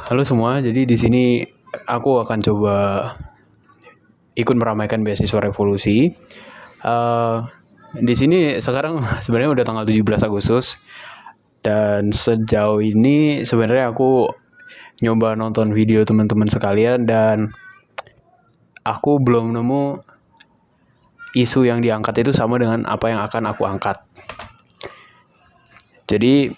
Halo semua, jadi di sini aku akan coba ikut meramaikan beasiswa revolusi. Di sini sekarang sebenarnya udah tanggal 17 Agustus dan sejauh ini sebenarnya aku nyoba nonton video teman-teman sekalian dan aku belum nemu isu yang diangkat itu sama dengan apa yang akan aku angkat. Jadi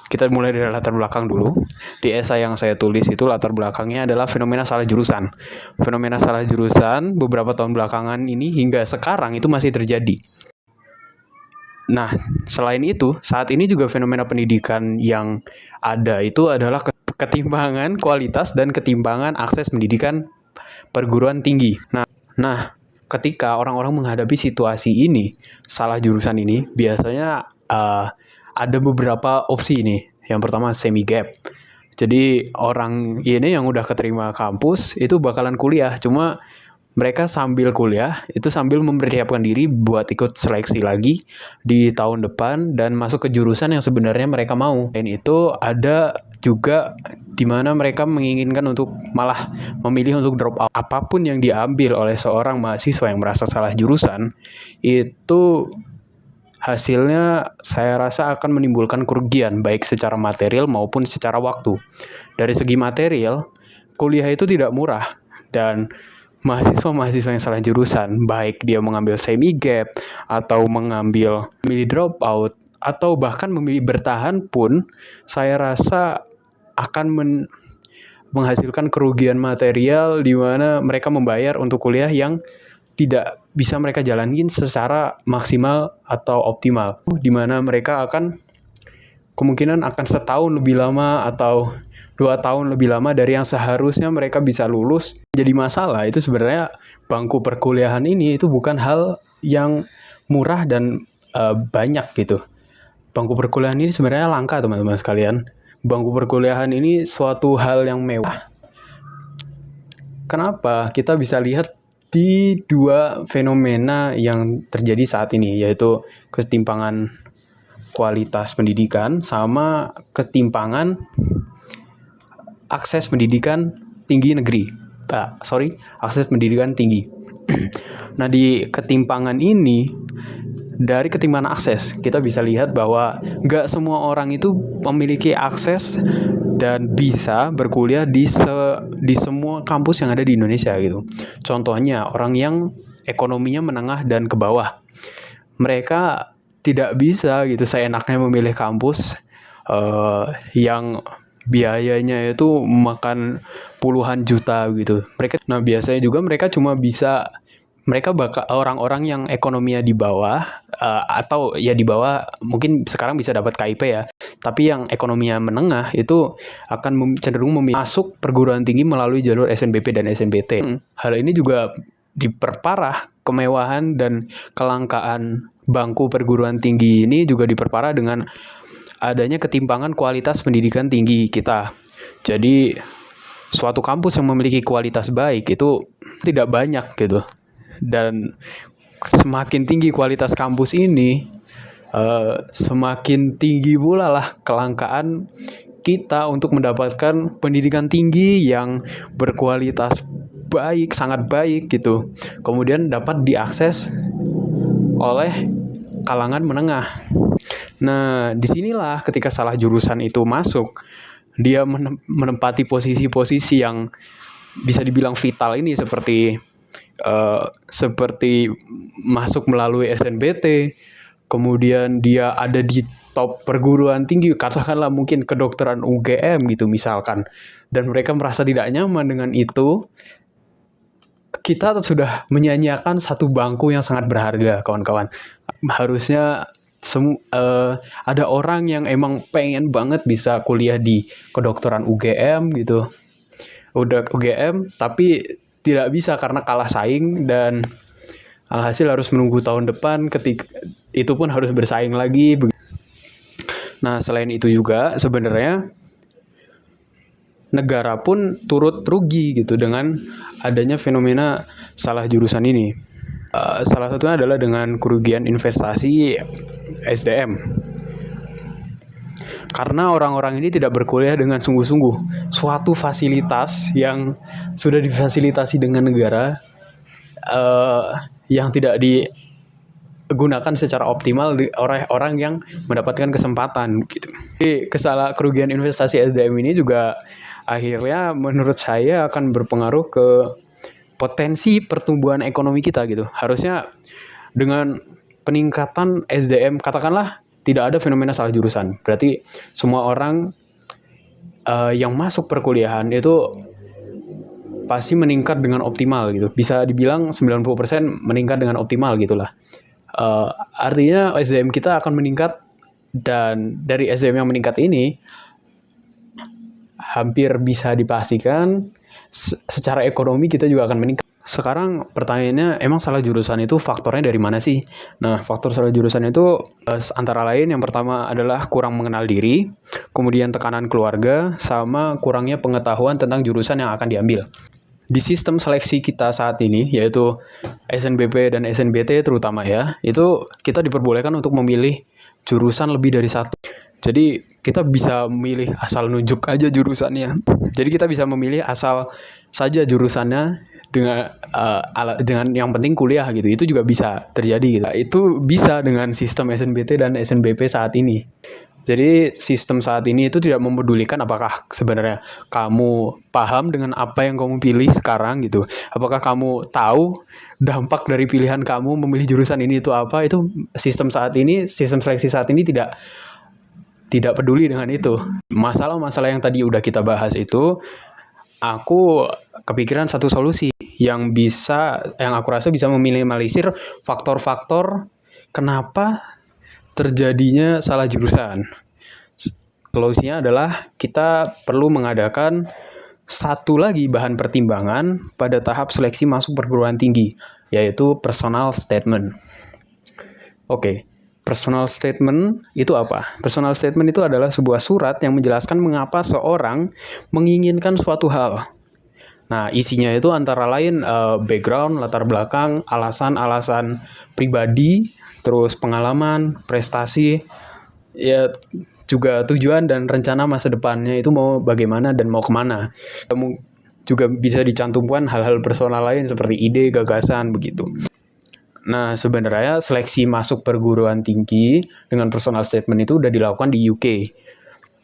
kita mulai dari latar belakang dulu. Di esai yang saya tulis itu latar belakangnya adalah fenomena salah jurusan. Fenomena salah jurusan beberapa tahun belakangan ini hingga sekarang itu masih terjadi. Nah, selain itu, saat ini juga fenomena pendidikan yang ada itu adalah ketimpangan kualitas dan ketimpangan akses pendidikan perguruan tinggi. Nah, ketika orang-orang menghadapi situasi ini, salah jurusan ini, biasanya ada beberapa opsi nih. Yang pertama semi gap. Jadi orang ini yang udah keterima kampus itu bakalan kuliah. Cuma mereka sambil kuliah itu sambil mempersiapkan diri buat ikut seleksi lagi di tahun depan dan masuk ke jurusan yang sebenarnya mereka mau. Dan itu ada juga di mana mereka menginginkan untuk malah memilih untuk drop out. Apapun yang diambil oleh seorang mahasiswa yang merasa salah jurusan itu hasilnya saya rasa akan menimbulkan kerugian baik secara material maupun secara waktu. Dari segi material, kuliah itu tidak murah dan mahasiswa-mahasiswa yang salah jurusan, baik dia mengambil semi gap atau memilih drop out atau bahkan memilih bertahan pun, saya rasa akan menghasilkan kerugian material di mana mereka membayar untuk kuliah yang tidak bisa mereka jalanin secara maksimal atau optimal, di mana mereka akan kemungkinan akan setahun lebih lama atau 2 tahun lebih lama dari yang seharusnya mereka bisa lulus. Jadi masalah itu sebenarnya bangku perkuliahan ini itu bukan hal yang murah dan banyak gitu. Bangku perkuliahan ini sebenarnya langka teman-teman sekalian. Bangku perkuliahan ini suatu hal yang mewah. Kenapa? Kita bisa lihat di dua fenomena yang terjadi saat ini, yaitu ketimpangan kualitas pendidikan sama ketimpangan akses pendidikan tinggi negeri. Akses pendidikan tinggi. Nah, di ketimpangan ini, dari ketimpangan akses, kita bisa lihat bahwa nggak semua orang itu memiliki akses dan bisa berkuliah di semua kampus yang ada di Indonesia gitu. Contohnya, orang yang ekonominya menengah dan ke bawah. Mereka tidak bisa gitu seenaknya memilih kampus yang biayanya itu makan puluhan juta gitu. Biasanya juga mereka cuma bisa orang-orang yang ekonominya di bawah atau ya di bawah mungkin sekarang bisa dapat KIP ya. Tapi yang ekonominya menengah itu akan cenderung masuk perguruan tinggi melalui jalur SNBP dan SNBT. Hal ini juga diperparah, kemewahan dan kelangkaan bangku perguruan tinggi ini juga diperparah dengan adanya ketimpangan kualitas pendidikan tinggi kita. Jadi suatu kampus yang memiliki kualitas baik itu tidak banyak gitu. Dan semakin tinggi kualitas kampus ini, semakin tinggi pula lah kelangkaan kita untuk mendapatkan pendidikan tinggi yang berkualitas baik, sangat baik gitu. Kemudian dapat diakses oleh kalangan menengah. Nah, disinilah ketika salah jurusan itu masuk, dia menempati posisi-posisi yang bisa dibilang vital ini seperti masuk melalui SNBT, kemudian dia ada di top perguruan tinggi, katakanlah mungkin kedokteran UGM gitu misalkan, dan mereka merasa tidak nyaman dengan itu. Kita sudah menyanyiakan satu bangku yang sangat berharga, kawan-kawan. Harusnya ada orang yang emang pengen banget bisa kuliah di kedokteran UGM gitu. Udah UGM tapi tidak bisa karena kalah saing dan alhasil harus menunggu tahun depan, ketika itu pun harus bersaing lagi. Nah, selain itu juga sebenarnya negara pun turut rugi gitu dengan adanya fenomena salah jurusan ini. Salah satunya adalah dengan kerugian investasi SDM. Karena orang-orang ini tidak berkuliah dengan sungguh-sungguh. Suatu fasilitas yang sudah difasilitasi dengan negara yang tidak digunakan secara optimal oleh orang yang mendapatkan kesempatan gitu. Jadi kerugian investasi SDM ini juga akhirnya menurut saya akan berpengaruh ke potensi pertumbuhan ekonomi kita gitu. Harusnya dengan peningkatan SDM, katakanlah tidak ada fenomena salah jurusan. Berarti semua orang yang masuk perkuliahan itu pasti meningkat dengan optimal gitu. Bisa dibilang 90% meningkat dengan optimal gitulah. Artinya SDM kita akan meningkat, dan dari SDM yang meningkat ini hampir bisa dipastikan secara ekonomi kita juga akan meningkat. Sekarang pertanyaannya, emang salah jurusan itu faktornya dari mana sih? Nah, faktor salah jurusan itu antara lain yang pertama adalah kurang mengenal diri, kemudian tekanan keluarga, sama kurangnya pengetahuan tentang jurusan yang akan diambil. Di sistem seleksi kita saat ini, yaitu SNBP dan SNBT terutama ya, itu kita diperbolehkan untuk memilih jurusan lebih dari satu. Jadi kita bisa memilih asal nunjuk aja jurusannya. Jadi kita bisa memilih asal saja jurusannya dengan yang penting kuliah gitu. Itu juga bisa terjadi gitu. Itu bisa dengan sistem SNBT dan SNBP saat ini. Jadi sistem saat ini itu tidak mempedulikan apakah sebenarnya kamu paham dengan apa yang kamu pilih sekarang gitu. Apakah kamu tahu dampak dari pilihan kamu memilih jurusan ini itu apa. Itu sistem seleksi saat ini tidak peduli dengan itu. Masalah-masalah yang tadi udah kita bahas itu, aku kepikiran satu solusi yang aku rasa bisa meminimalisir faktor-faktor kenapa terjadinya salah jurusan. Solusinya adalah kita perlu mengadakan satu lagi bahan pertimbangan pada tahap seleksi masuk perguruan tinggi, yaitu personal statement. Oke, personal statement itu apa? Personal statement itu adalah sebuah surat yang menjelaskan mengapa seorang menginginkan suatu hal. Nah, isinya itu antara lain background, latar belakang, alasan-alasan pribadi, terus pengalaman, prestasi, ya juga tujuan dan rencana masa depannya itu mau bagaimana dan mau kemana. Juga bisa dicantumkan hal-hal personal lain seperti ide, gagasan, begitu. Nah, sebenarnya seleksi masuk perguruan tinggi dengan personal statement itu udah dilakukan di UK.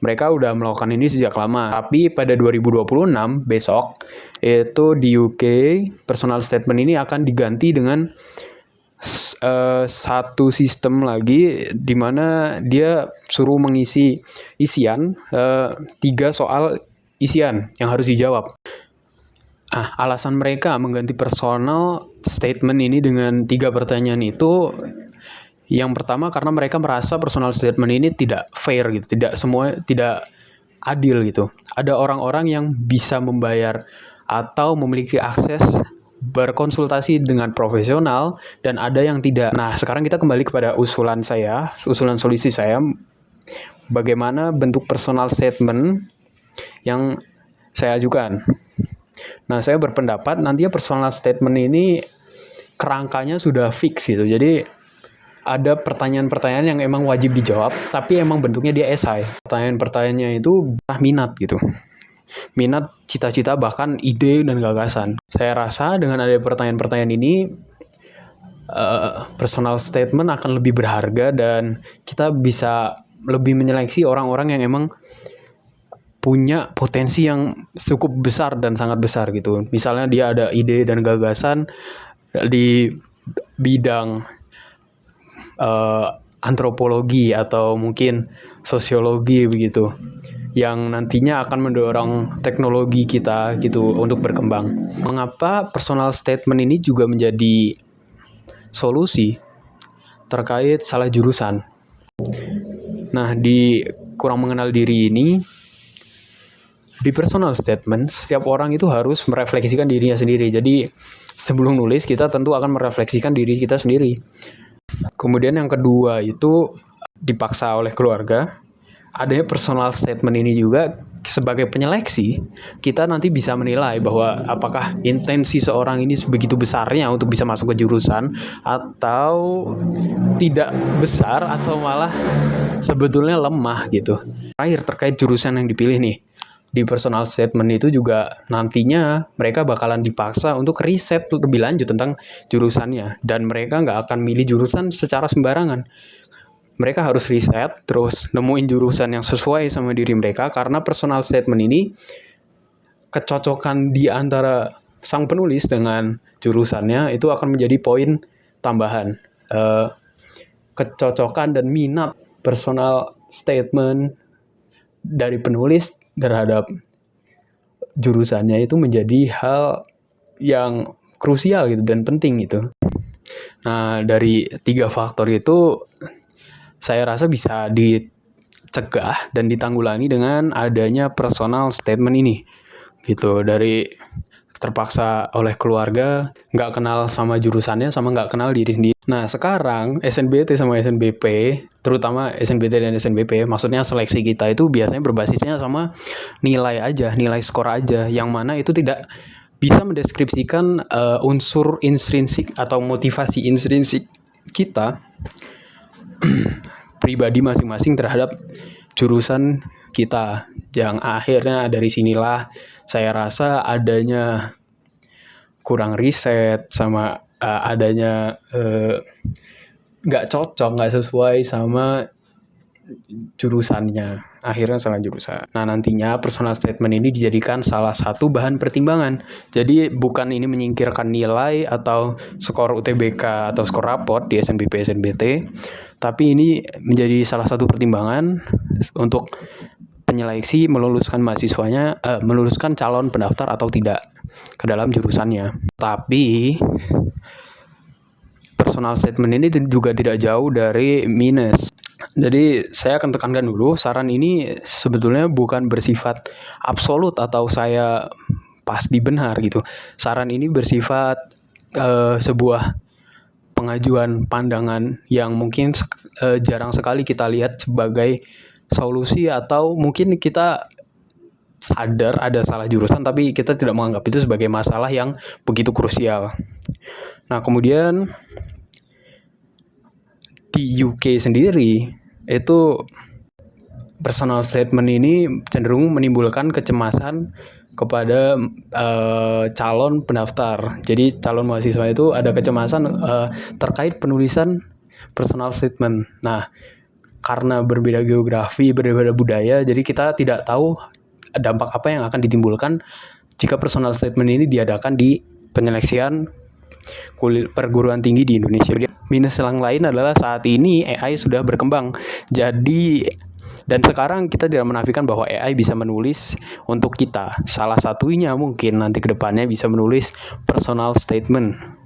Mereka udah melakukan ini sejak lama. Tapi pada 2026 besok itu di UK personal statement ini akan diganti dengan satu sistem lagi di mana dia suruh mengisi isian 3 soal isian yang harus dijawab. Alasan mereka mengganti personal statement ini dengan 3 pertanyaan itu, yang pertama karena mereka merasa personal statement ini tidak fair gitu, tidak adil gitu. Ada orang-orang yang bisa membayar atau memiliki akses berkonsultasi dengan profesional dan ada yang tidak. Nah, sekarang kita kembali kepada usulan solusi saya, bagaimana bentuk personal statement yang saya ajukan. Nah, saya berpendapat nantinya personal statement ini kerangkanya sudah fix gitu. Jadi ada pertanyaan-pertanyaan yang emang wajib dijawab, tapi emang bentuknya dia esai. Pertanyaan-pertanyaannya itu minat gitu. Minat, cita-cita, bahkan ide dan gagasan. Saya rasa dengan ada pertanyaan-pertanyaan ini, personal statement akan lebih berharga dan kita bisa lebih menyeleksi orang-orang yang emang punya potensi yang cukup besar dan sangat besar gitu. Misalnya dia ada ide dan gagasan di bidang antropologi atau mungkin sosiologi begitu, yang nantinya akan mendorong teknologi kita gitu untuk berkembang. Mengapa personal statement ini juga menjadi solusi terkait salah jurusan? Nah, di kurang mengenal diri ini, di personal statement setiap orang itu harus merefleksikan dirinya sendiri. Jadi sebelum nulis kita tentu akan merefleksikan diri kita sendiri. Kemudian yang kedua itu dipaksa oleh keluarga. Adanya personal statement ini juga sebagai penyeleksi, kita nanti bisa menilai bahwa apakah intensi seorang ini begitu besarnya untuk bisa masuk ke jurusan, atau tidak besar, atau malah sebetulnya lemah gitu. Terakhir, terkait jurusan yang dipilih nih, di personal statement itu juga nantinya mereka bakalan dipaksa untuk riset lebih lanjut tentang jurusannya, dan mereka nggak akan milih jurusan secara sembarangan. Mereka harus riset, terus nemuin jurusan yang sesuai sama diri mereka, karena personal statement ini kecocokan di antara sang penulis dengan jurusannya itu akan menjadi poin tambahan. Kecocokan dan minat personal statement dari penulis terhadap jurusannya itu menjadi hal yang krusial gitu dan penting gitu. Nah, dari 3 faktor itu saya rasa bisa dicegah dan ditanggulangi dengan adanya personal statement ini gitu. Dari terpaksa oleh keluarga, nggak kenal sama jurusannya, sama nggak kenal diri sendiri. Nah, sekarang SNBT sama SNBP, terutama SNBT dan SNBP, maksudnya seleksi kita itu biasanya berbasisnya sama nilai aja, nilai skor aja, yang mana itu tidak bisa mendeskripsikan unsur intrinsik atau motivasi intrinsik kita pribadi masing-masing terhadap jurusan kita. Yang akhirnya dari sinilah saya rasa adanya kurang riset sama adanya nggak cocok, nggak sesuai sama jurusannya, akhirnya salah jurusan. Nah, nantinya personal statement ini dijadikan salah satu bahan pertimbangan. Jadi bukan ini menyingkirkan nilai atau skor UTBK atau skor raport di SNBP SNBT, tapi ini menjadi salah satu pertimbangan untuk penyeleksi meluluskan mahasiswanya, meluluskan calon pendaftar atau tidak ke dalam jurusannya. Tapi personal statement ini juga tidak jauh dari minus. Jadi saya akan tekankan dulu, saran ini sebetulnya bukan bersifat absolut atau saya pasti benar gitu. Saran ini bersifat sebuah pengajuan pandangan yang mungkin jarang sekali kita lihat sebagai solusi, atau mungkin kita sadar ada salah jurusan tapi kita tidak menganggap itu sebagai masalah yang begitu krusial. Nah, kemudian di UK sendiri itu personal statement ini cenderung menimbulkan kecemasan kepada calon pendaftar. Jadi calon mahasiswa itu ada kecemasan terkait penulisan personal statement. Nah, karena berbeda geografi, berbeda budaya, jadi kita tidak tahu dampak apa yang akan ditimbulkan jika personal statement ini diadakan di penyeleksian perguruan tinggi di Indonesia. Minus yang lain adalah saat ini AI sudah berkembang. Jadi, dan sekarang kita tidak menafikan bahwa AI bisa menulis untuk kita. Salah satunya mungkin nanti ke depannya bisa menulis personal statement.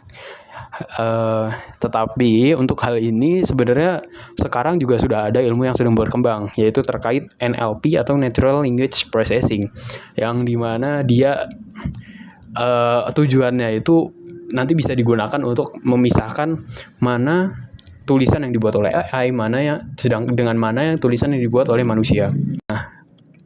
Tetapi untuk hal ini sebenarnya sekarang juga sudah ada ilmu yang sedang berkembang, yaitu terkait NLP atau Natural Language Processing, yang dimana dia tujuannya itu nanti bisa digunakan untuk memisahkan mana tulisan yang dibuat oleh AI, mana yang dengan mana yang tulisan yang dibuat oleh manusia. Nah,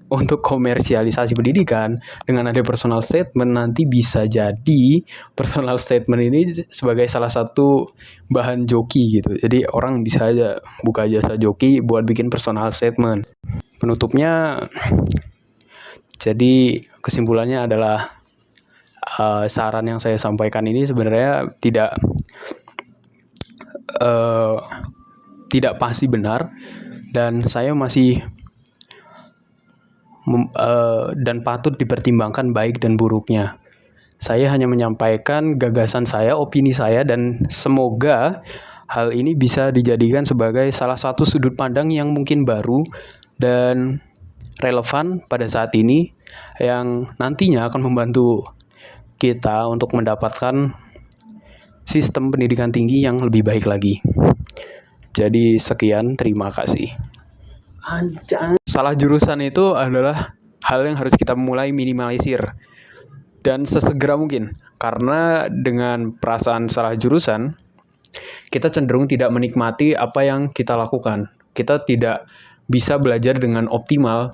untuk komersialisasi pendidikan dengan ada personal statement, nanti bisa jadi personal statement ini sebagai salah satu bahan joki gitu. Jadi orang bisa aja buka jasa joki buat bikin personal statement. Penutupnya, jadi kesimpulannya adalah saran yang saya sampaikan ini sebenarnya tidak pasti benar, dan saya masih dan patut dipertimbangkan baik dan buruknya. Saya hanya menyampaikan gagasan saya, opini saya, dan semoga hal ini bisa dijadikan sebagai salah satu sudut pandang yang mungkin baru dan relevan pada saat ini, yang nantinya akan membantu kita untuk mendapatkan sistem pendidikan tinggi yang lebih baik lagi. Jadi sekian, terima kasih. Salah jurusan itu adalah hal yang harus kita mulai minimalisir dan sesegera mungkin, karena dengan perasaan salah jurusan kita cenderung tidak menikmati apa yang kita lakukan. Kita tidak bisa belajar dengan optimal